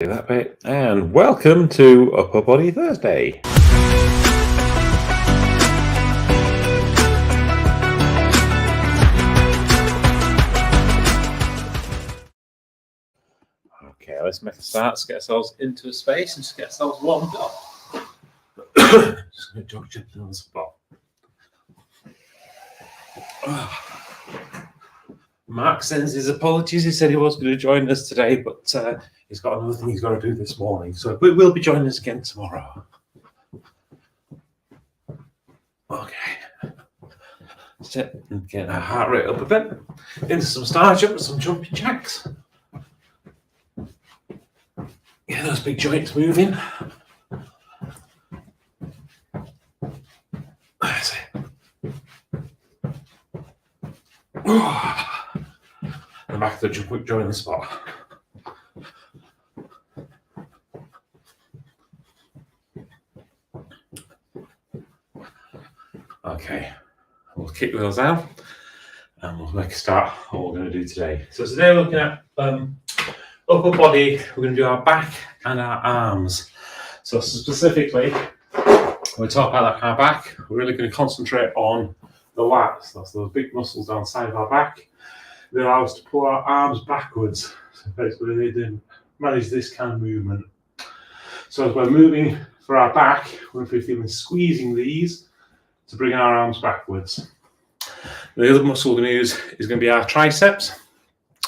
That bit, and welcome to Upper Body Thursday. Okay, let's make a start. Let's get ourselves into a space and just get ourselves warmed up. Just going to jog gently on the spot. Mark sends his apologies. He said he was going to join us today, but he's got another thing he's got to do this morning. So we will be joining us again tomorrow. Okay. Sit and get our heart rate up a bit. Into some star jump, some jumping jacks. Get those big joints moving. That's it. And back to the join the spot. Okay, we'll kick those out and we'll make a start on what we're going to do today. So today we're looking at upper body. We're going to do our back and our arms. So specifically, when we talk about our back, we're really going to concentrate on the lats. That's those big muscles down the side of our back. They allow us to pull our arms backwards. So basically they manage this kind of movement. So as we're moving for our back, we're going to be feeling squeezing these to bring our arms backwards. The other muscle we're going to use is going to be our triceps.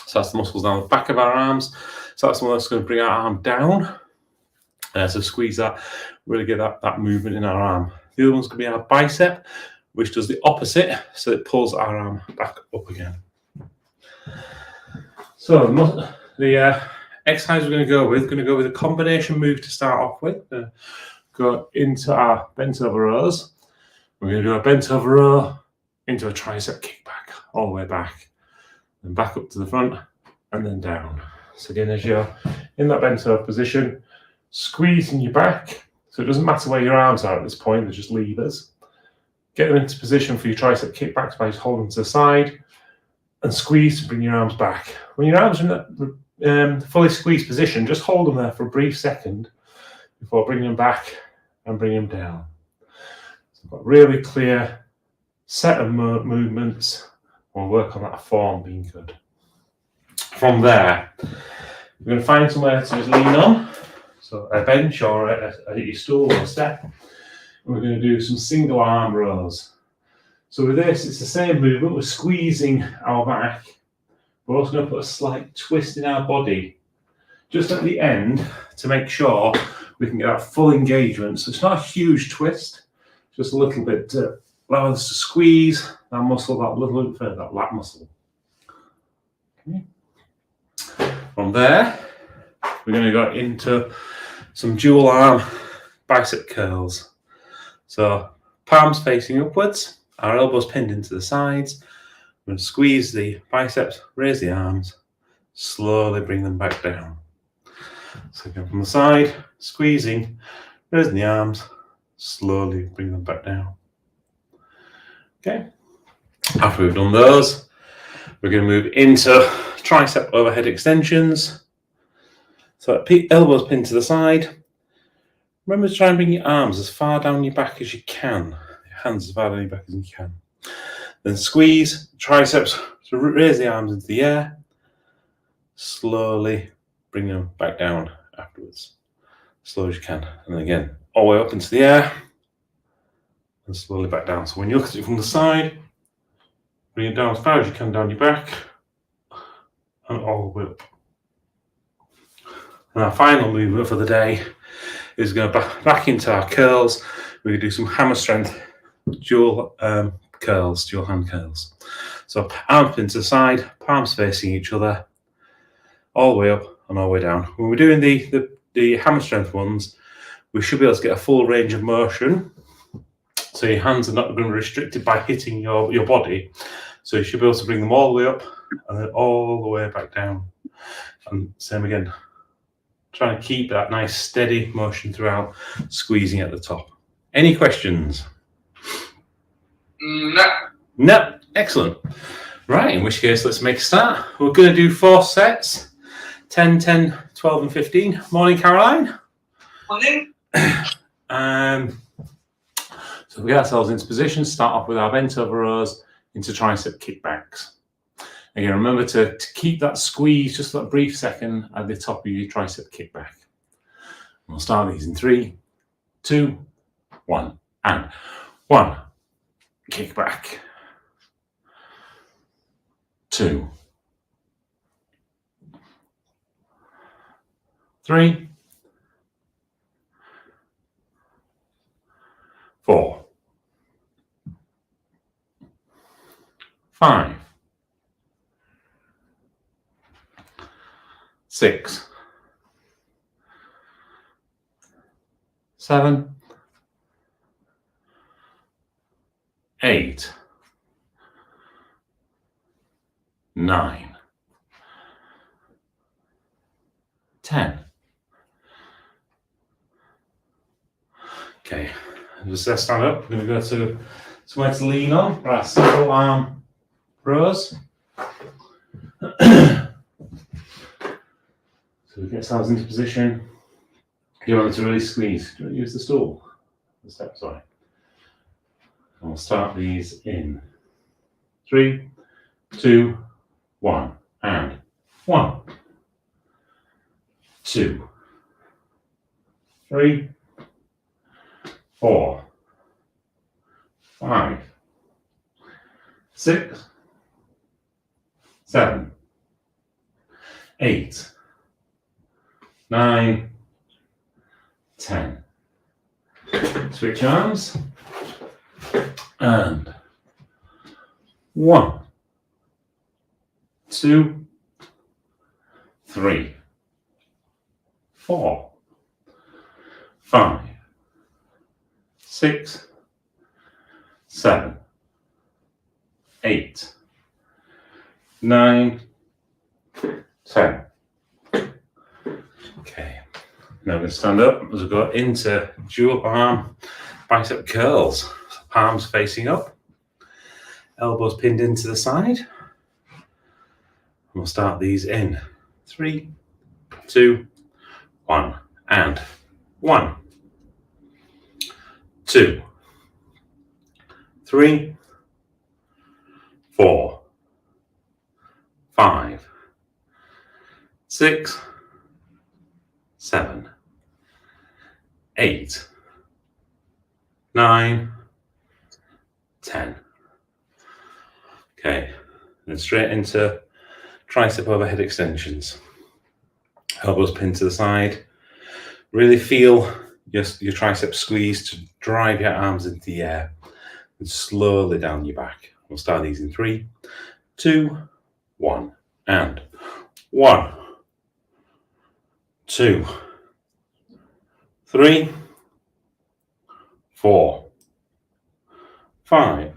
So that's the muscles down the back of our arms. So that's the one that's going to bring our arm down. So squeeze that, really get that movement in our arm. The other one's going to be our bicep, which does the opposite. So it pulls our arm back up again. So the exercise we're going to go with a combination move to start off with. Go into our bent over rows. We're going to do a bent over row into a tricep kickback, all the way back, then back up to the front, and then down. So again, as you're in that bent over position, squeezing your back. So it doesn't matter where your arms are at this point; they're just levers. Get them into position for your tricep kickbacks by just holding to the side and squeeze to bring your arms back. When your arms are in that fully squeezed position, just hold them there for a brief second before bringing them back and bringing them down. So I've got a really clear set of movements. We'll work on that form being good. From there, we're going to find somewhere to just lean on. So a bench or a stool or a step. And we're going to do some single arm rows. So with this, it's the same movement. We're squeezing our back. We're also going to put a slight twist in our body just at the end to make sure we can get that full engagement. So it's not a huge twist, just a little bit to allow us to squeeze that muscle, that little bit further, that lat muscle. Okay. From there, we're going to go into some dual arm bicep curls. So palms facing upwards, our elbows pinned into the sides. We're going to squeeze the biceps, raise the arms, slowly bring them back down. So again from the side, squeezing, raising the arms, slowly bring them back down. Okay. After we've done those, we're going to move into tricep overhead extensions. So elbows pinned to the side. Remember to try and bring your arms as far down your back as you can. Your hands as far down your back as you can. Then squeeze triceps to raise the arms into the air. Slowly bring them back down afterwards. As slow as you can. And then again, all the way up into the air. And slowly back down. So when you look at it from the side, bring it down as far as you can down your back. And all the way up. And our final movement for the day is going back into our curls. We're going to do some hammer strength dual curls, dual hand curls. So arms pinned to the side, palms facing each other, all the way up and all the way down. When we're doing the hammer strength ones, we should be able to get a full range of motion. So your hands are not going to be restricted by hitting your body. So you should be able to bring them all the way up and then all the way back down. And same again. Trying to keep that nice steady motion throughout, squeezing at the top. Any questions? No. No. Excellent. Right, in which case, let's make a start. We're going to do 4 sets, 10, 10, 12 and 15. Morning, Caroline. Morning. So we get ourselves into position, start off with our bent over rows into tricep kickbacks. Again, remember to keep that squeeze just for that brief second at the top of your tricep kickback. We'll start these in 3, 2, 1, and 1. Kickback. 2. 3. 4. 5. 6. 7. 8. 9. 10. Okay, just stand up. We're going to go to somewhere to lean on for our single arm rows. So we get ourselves into position. You want to really squeeze. Do you want to use the stool? The step, sorry. And we'll start these in 3, 2, 1, and 1, 2, 3, 4, 5, 6, 7, 8, 9, 10. Switch arms. And 1, 2, 3, 4, 5, 6, 7, 8, 9, 10. Okay, now we're going to stand up as we go into dual arm bicep curls. So palms facing up, elbows pinned into the side. We'll start these in 3, 2, 1, and 1, 2, 3, 4, 5, 6, 7, 8, 9, 10. Okay, then straight into tricep overhead extensions. Elbows pinned to the side. Really feel your tricep squeeze to drive your arms into the air and slowly down your back. We'll start these in 3, 2, 1, and 1, 2, 3, 4, 5,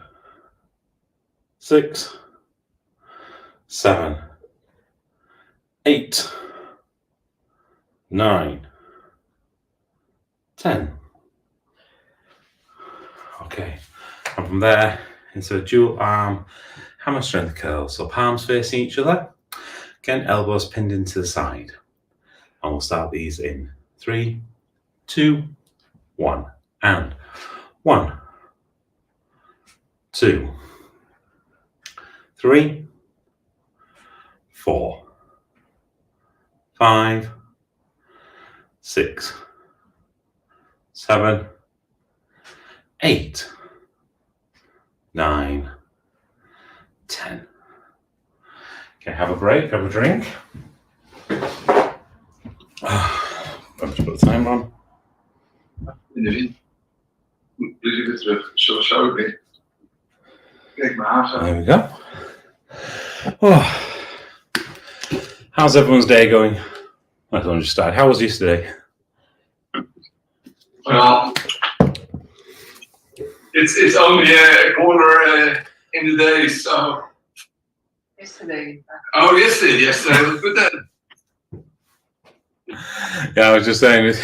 6, 7, 8, 9, 10. Okay, and from there into a dual arm hammer strength curl. So palms facing each other. Again, elbows pinned into the side. And we'll start these in 3, 2, 1, and 1, 2, 3, 4, 5, 6, 7, 8, 9, 10. Okay, have a break, have a drink. I've just put the timer on. Dus ik weer terug. Zo weer. Kijk maar aan. There we go. Oh. How's everyone's day going? I don't just start. How was yesterday? Well, it's only a quarter in the day, so. Yesterday. Oh, yesterday was good then. Yeah, I was just saying,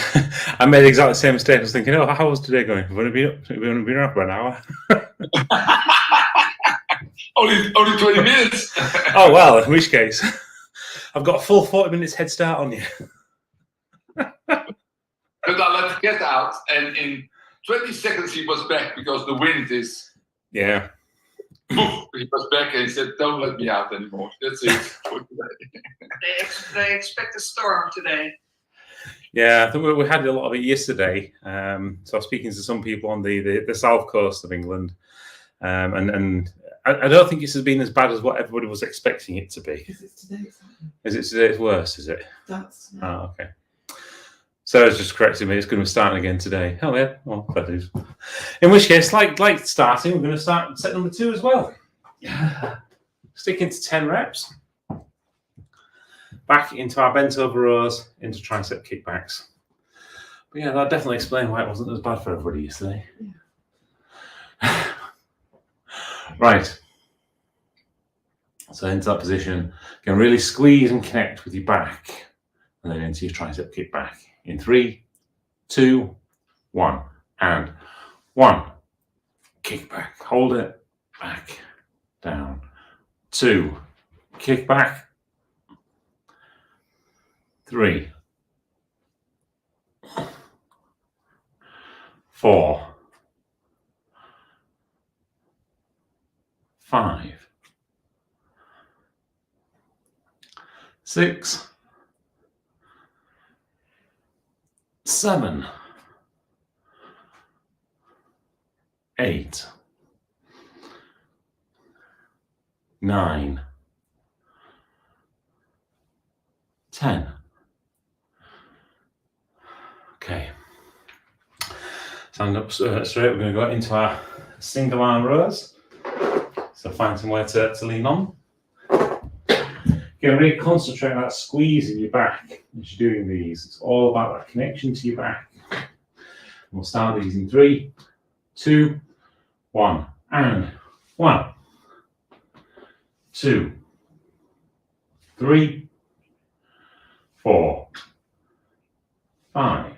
I made exactly the same mistake. I was thinking, oh, how was today going? We've only been up for an hour. only 20 minutes. Oh, well, in which case, I've got a full 40 minutes head start on you. the cat out, and in 20 seconds he was back because the wind is. Yeah. He was back and he said, "Don't let me out anymore." That's it for today. They expect a storm today. Yeah, I think we had a lot of it yesterday. So I was speaking to some people on the south coast of England, and I don't think it's been as bad as what everybody was expecting it to be. Is it today? Is it today? It's worse, is it? That's Oh, okay. Sarah's just correcting me. It's going to be starting again today. Oh yeah, well, that is. In which case, like starting, we're going to start set number 2 as well. Sticking to 10 reps. Back into our bent over rows, into tricep kickbacks. But yeah, that definitely explains why it wasn't as bad for everybody yesterday. Yeah. Right. So into that position, you can really squeeze and connect with your back, and then into your tricep kickback. In 3, 2, 1, and 1. Kick back, hold it, back, down. 2, kick back. 3, 4, 5, 6, 7, 8, 9, 10. Okay. Stand up straight. We're going to go into our single arm rows. So find somewhere to lean on. You're going to really concentrate on that squeeze in your back as you're doing these. It's all about that connection to your back. And we'll start these in 3, 2, 1, and 1, 2, 3, 4, 5,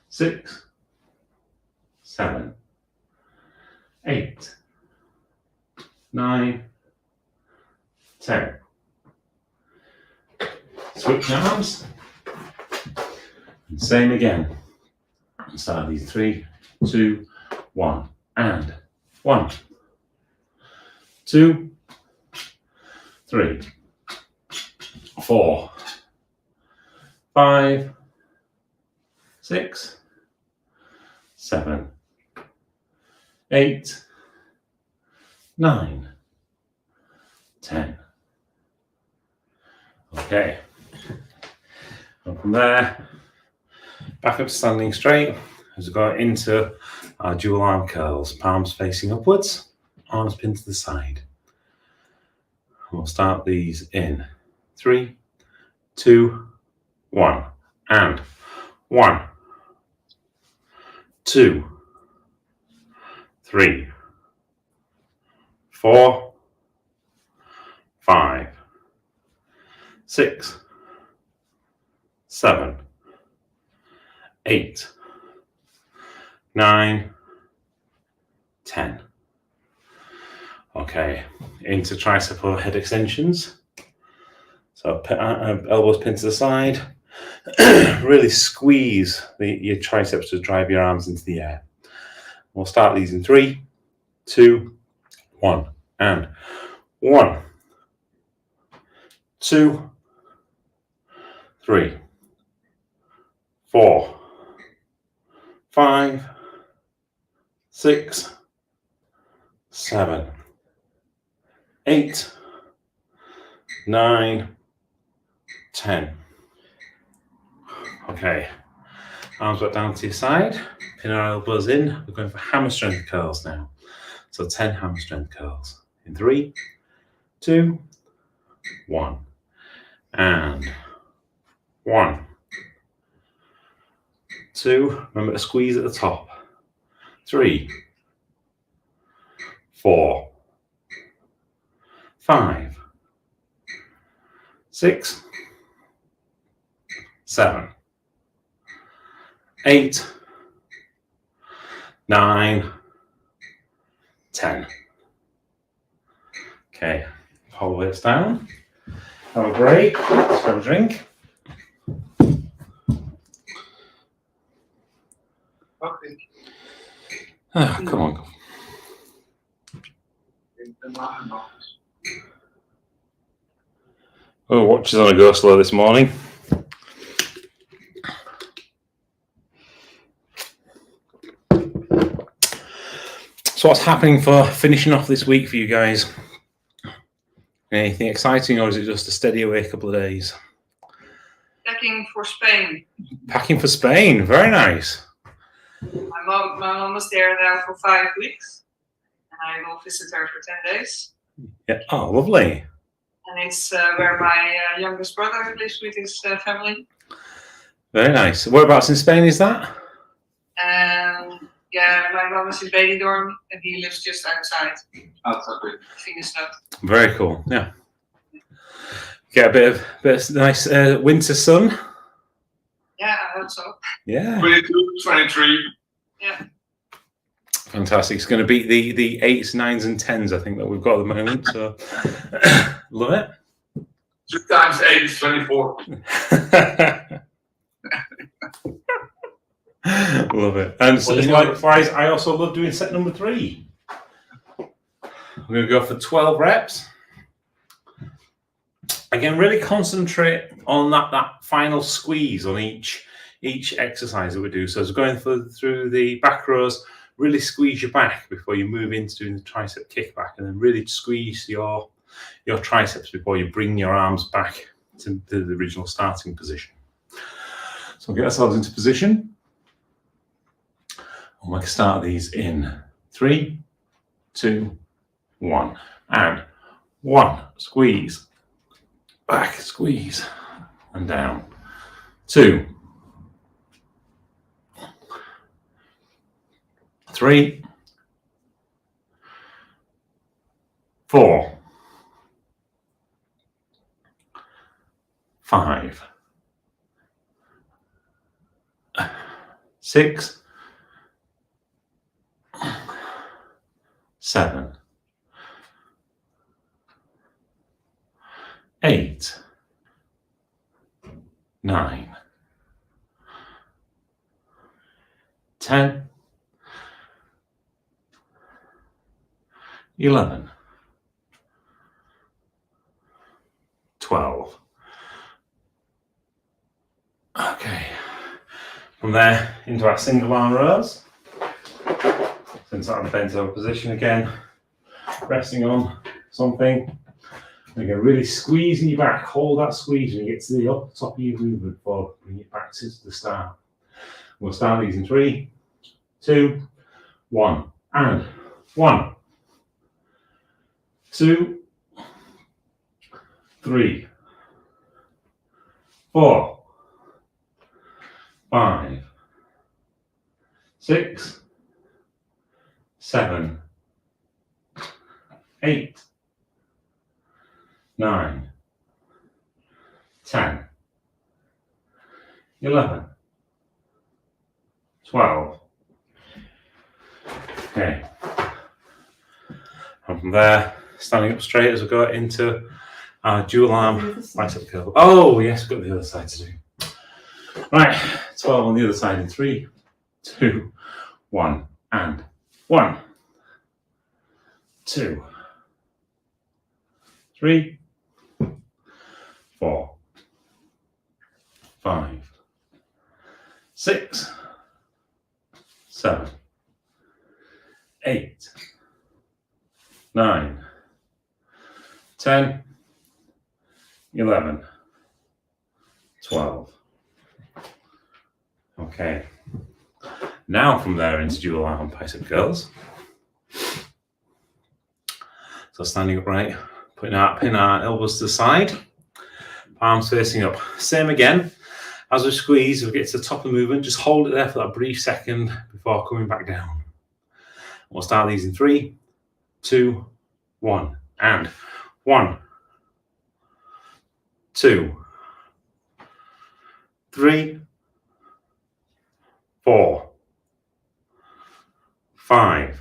6, 7, 8, 9, 10. Switch arms. And same again. Start these 3, 2, 1, and 1, 2, 3, 4, 5, 6, 7, 8, 9, 10. Okay. And from there, back up to standing straight as we go into our dual arm curls, palms facing upwards, arms pinned to the side. We'll start these in 3, 2, 1, and 1, 2, 3, 4, 5, 6, 7, 8, 9, 10. Okay, into tricep overhead extensions. So elbows pinned to the side. Really squeeze your triceps to drive your arms into the air. We'll start these in 3, 2, 1, and 1, 2, 3, 4, 5, 6, 7, 8, 9, 10. Okay, arms back down to your side, pin our elbows in. We're going for hammer strength curls now. So 10 hammer strength curls in 3, 2, 1, and 1, 2. Remember to squeeze at the top. 3, 4, 5, 6, 7, 8, 9, 10. Okay, pull the weights down. Have a break. Let's have a drink. Okay. Oh, come on. Oh, watch is on a go slow this morning. So what's happening for finishing off this week for you guys? Anything exciting, or is it just a steady away couple of days? Packing for Spain. Packing for Spain, very nice. My mom is there now for 5 weeks, and I will visit her for 10 days. Yeah. Oh, lovely. And it's where my youngest brother lives with his family. Very nice. Whereabouts in Spain is that? Yeah, my mom is in Benidorm, and he lives just outside. Outside. Venestad. Very cool. Yeah. Get a bit of nice winter sun. Yeah, I hope so. Yeah. 22, 23. Yeah. Fantastic. It's going to beat the 8s, 9s, and 10s, I think, that we've got at the moment. So love it. 2 times 8 is 24. Love it. And so likewise, I also love doing set number 3. I'm going to go for 12 reps. Again, really concentrate on that final squeeze on each exercise that we do. So as we're going through the back rows, really squeeze your back before you move into doing the tricep kickback, and then really squeeze your triceps before you bring your arms back to the original starting position. So we'll get ourselves into position. And we can start these in 3, 2, 1. And 1, squeeze. Back, squeeze. And down. 2. 3. 4. 5. 6. 7. 8. 9. 10. 11. 12. Okay. From there into our single arm rows. Since I'm bent over position again, resting on something. Again, really squeezing your back. Hold that squeeze when you get to the up top of your movement before bring it back to the start. We'll start these in 3, 2, 1, and 1, 2, 3, 4, 5, 6, 7, 8, 9, 10, 11, 12. Okay. And from there, standing up straight as we go into our dual arm bicep curl. Oh, yes, we've got the other side to do. Right, 12 on the other side in 3, 2, 1, and 1, 2, 3, 4, 5, 6, 7, 8, 9, 10, 11, 12. Okay. Now from there into dual arm bicep curls. So standing upright, putting our elbows to the side, palms facing up. Same again. As we squeeze, we get to the top of the movement. Just hold it there for that brief second before coming back down. We'll start these in 3, 2, 1, and 1, 2, 3, 4, 5,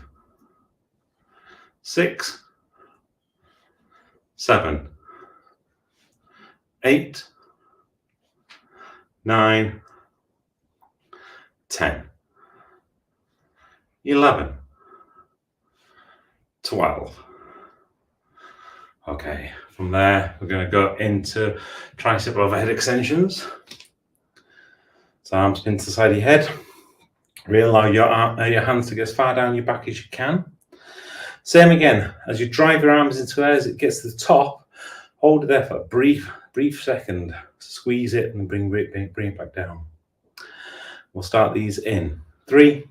6, 7, 8, 9, 10, 11, 12. Okay, from there, we're going to go into tricep overhead extensions. So arms pinned to the side of your head. Really allow your hands to get as far down your back as you can. Same again, as you drive your arms into air, as it gets to the top, hold it there for a brief second. Squeeze it and bring it back down. We'll start these in 3,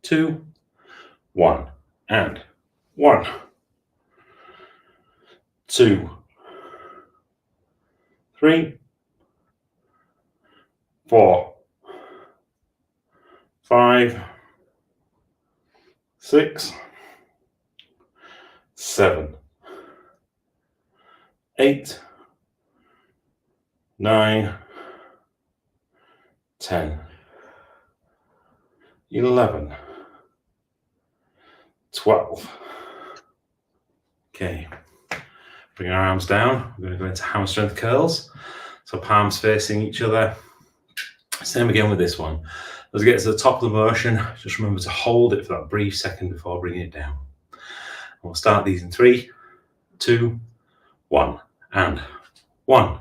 2, 1, and 1, 2, 3, 4, 5, 6, 7, 8, 9, 10, 11, 12. Okay, bring our arms down. We're going to go into hammer strength curls. So palms facing each other. Same again with this one. As we get to the top of the motion, just remember to hold it for that brief second before bringing it down. And we'll start these in 3, 2, 1, and 1,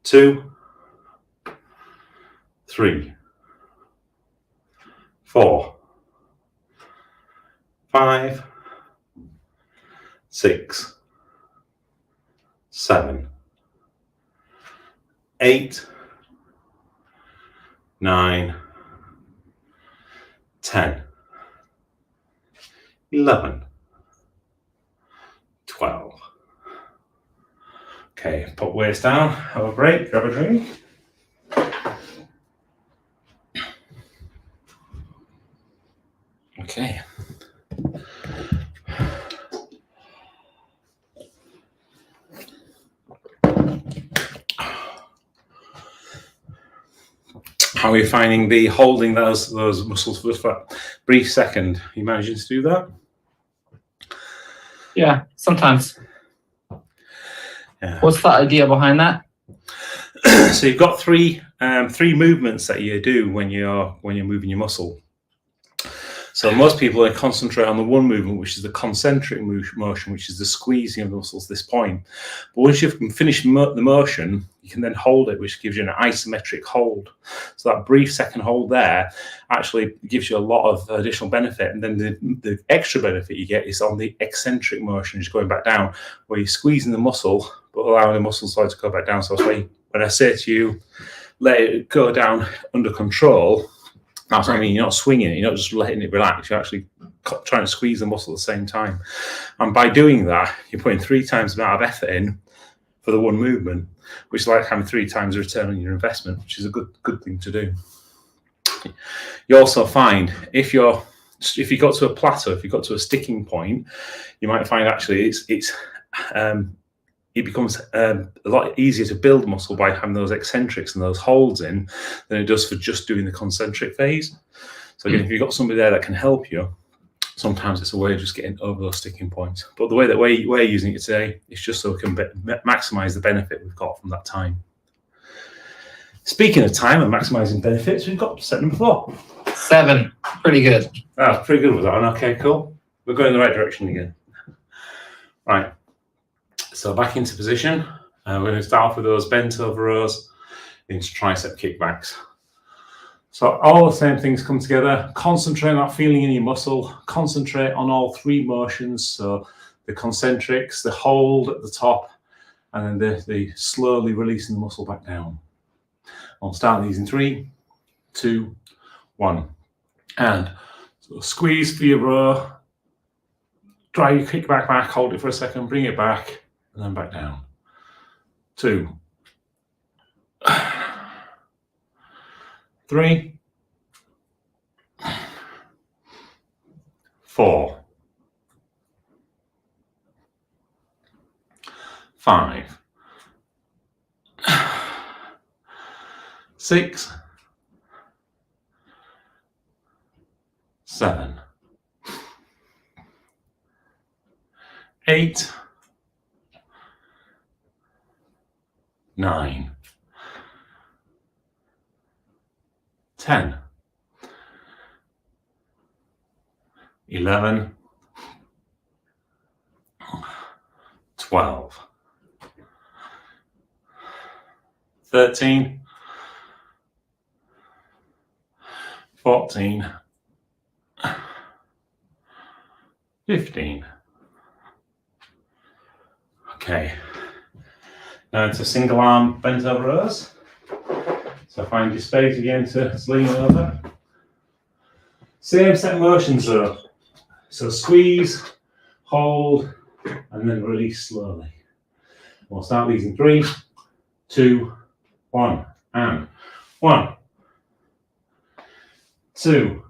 2, 3, 4, 5, 6, 7, 8, 9, 10, 11, 12. Okay, put weights down, have a break, grab a drink. Okay. How are you finding the holding those muscles for a brief second? You managing to do that? Yeah, sometimes. Yeah. What's the idea behind that? So you've got three movements that you do when you're moving your muscle. So most people concentrate on the one movement, which is the concentric motion, which is the squeezing of the muscles at this point. But once you've finished the motion, you can then hold it, which gives you an isometric hold. So that brief second hold there actually gives you a lot of additional benefit. And then the extra benefit you get is on the eccentric motion, just going back down, where you're squeezing the muscle, but allowing the muscle side to go back down. So that's why when I say to you, let it go down under control, that's what I mean. You're not swinging it, you're not just letting it relax, you're actually trying to squeeze the muscle at the same time. And by doing that, you're putting 3 times the amount of effort in for the one movement, which is like having 3 times the return on your investment, which is a good thing to do. You also find if you got to a plateau, if you got to a sticking point, you might find actually it becomes a lot easier to build muscle by having those eccentrics and those holds in than it does for just doing the concentric phase. So again, if you've got somebody there that can help you, sometimes it's a way of just getting over those sticking points. But the way that we're using it today is just so we can maximize the benefit we've got from that time. Speaking of time and maximizing benefits, we've got set number 4. 7, pretty good. Ah, pretty good with that one. Okay, cool. We're going in the right direction again. Right. So back into position. We're going to start off with those bent over rows into tricep kickbacks. So all the same things come together. Concentrate on that feeling in your muscle. Concentrate on all 3 motions. So the concentrics, the hold at the top, and then the slowly releasing the muscle back down. I'll start these in 3, 2, 1. And so squeeze for your row. Drive your kickback back, hold it for a second, bring it back, and then back down. 2, 3, 4, 5, 6, 7, 8, 9, 10, 11, 12, 13, 14, 15. Okay, now it's a single arm bent over rows. So find your space again to lean over. Same set of motions though. So squeeze, hold, and then release slowly. We'll start these in 3, 2, 1, and 1, 2,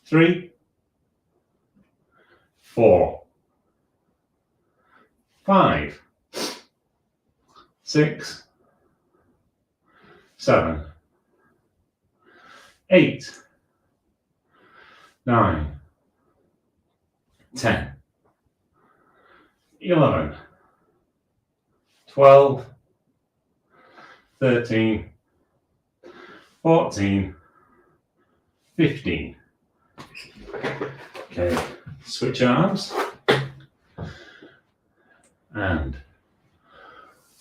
3, 4, 5, 6, 7, 8, 9, 10, 11, 12, 13, 14, 15. Okay, switch arms. And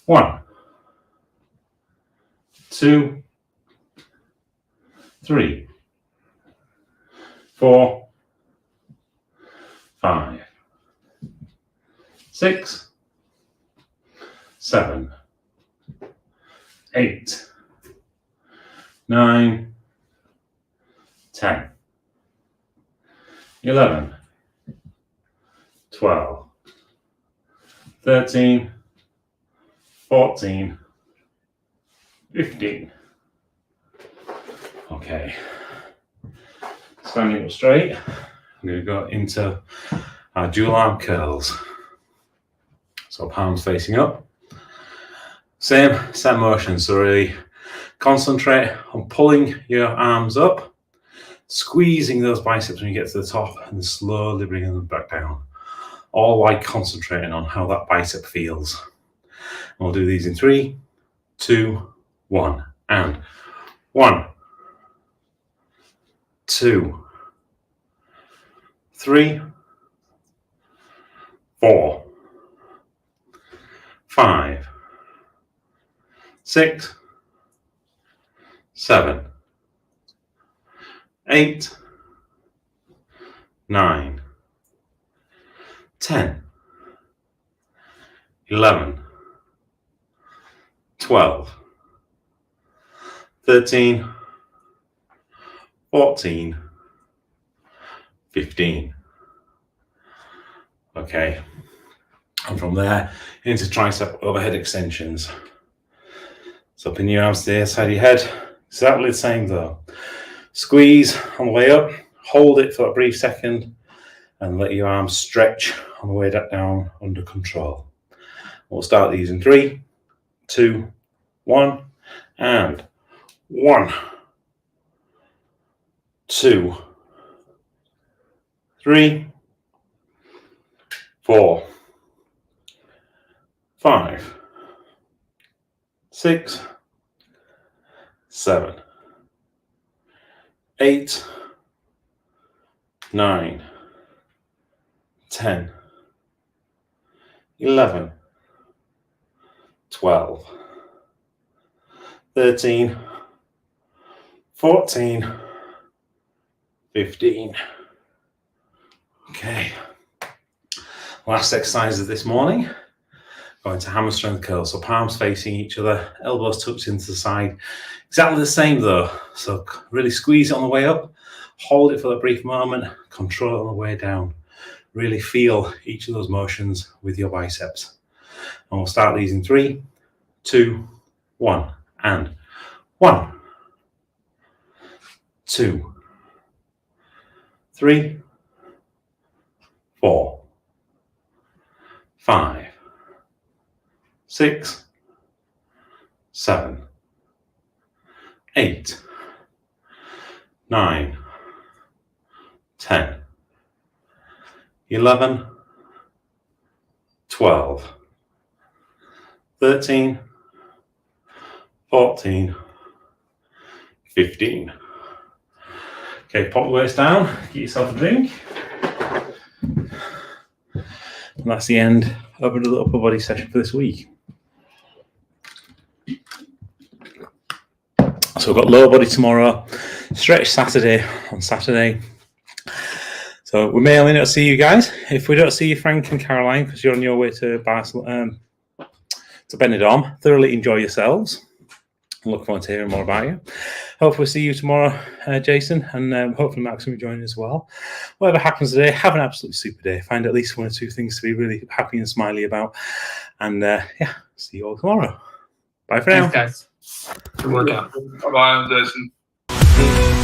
1, 2, 3, 4, 5, 6, 7, 8, 9, 10, 11, 12, 13, 14, 15. Okay, standing up straight, I'm going to go into our dual arm curls. So palms facing up. Same set motion, so really concentrate on pulling your arms up, squeezing those biceps when you get to the top, and then slowly bringing them back down. All while concentrating on how that bicep feels. And we'll do these in 3, 2, 1, and 1, 2, 3, 4, 5, 6, 7, 8, 9, 10, 11, 12, 13, 14, 15. Okay, and from there into tricep overhead extensions. So pin your arms to the side of your head, exactly the same though. Squeeze on the way up, hold it for a brief second, and let your arms stretch on the way down under control. We'll start these in 3, 2, 1, and 1, 2, 3, 4, 5, 6, 7, 8, 9, 10, 11, 12, 13, 14, 15. Okay. Last exercise of this morning, going to hammer strength curls. So palms facing each other, elbows tucked into the side. Exactly the same though. So really squeeze it on the way up, hold it for a brief moment, control it on the way down. Really feel each of those motions with your biceps. And we'll start these in 3, 2, 1, and 1, 2, 3, 4, 5, 6, 7, 8, 9, 10, 11, 12, 13, 14, 15. Okay, pop the weights down, get yourself a drink. And that's the end of another upper body session for this week. So we've got lower body tomorrow, stretch Saturday on Saturday. So we may or may not see you guys. If we don't see you, Frank and Caroline, because you're on your way to Barcelona, to Benidorm, thoroughly enjoy yourselves. I look forward to hearing more about you. Hopefully we'll see you tomorrow, Jason, and hopefully Max will be joining as well. Whatever happens today, have an absolutely super day. Find at least one or two things to be really happy and smiley about. And yeah, see you all tomorrow. Bye for now. Thanks, guys. Good workout. Bye-bye, Jason.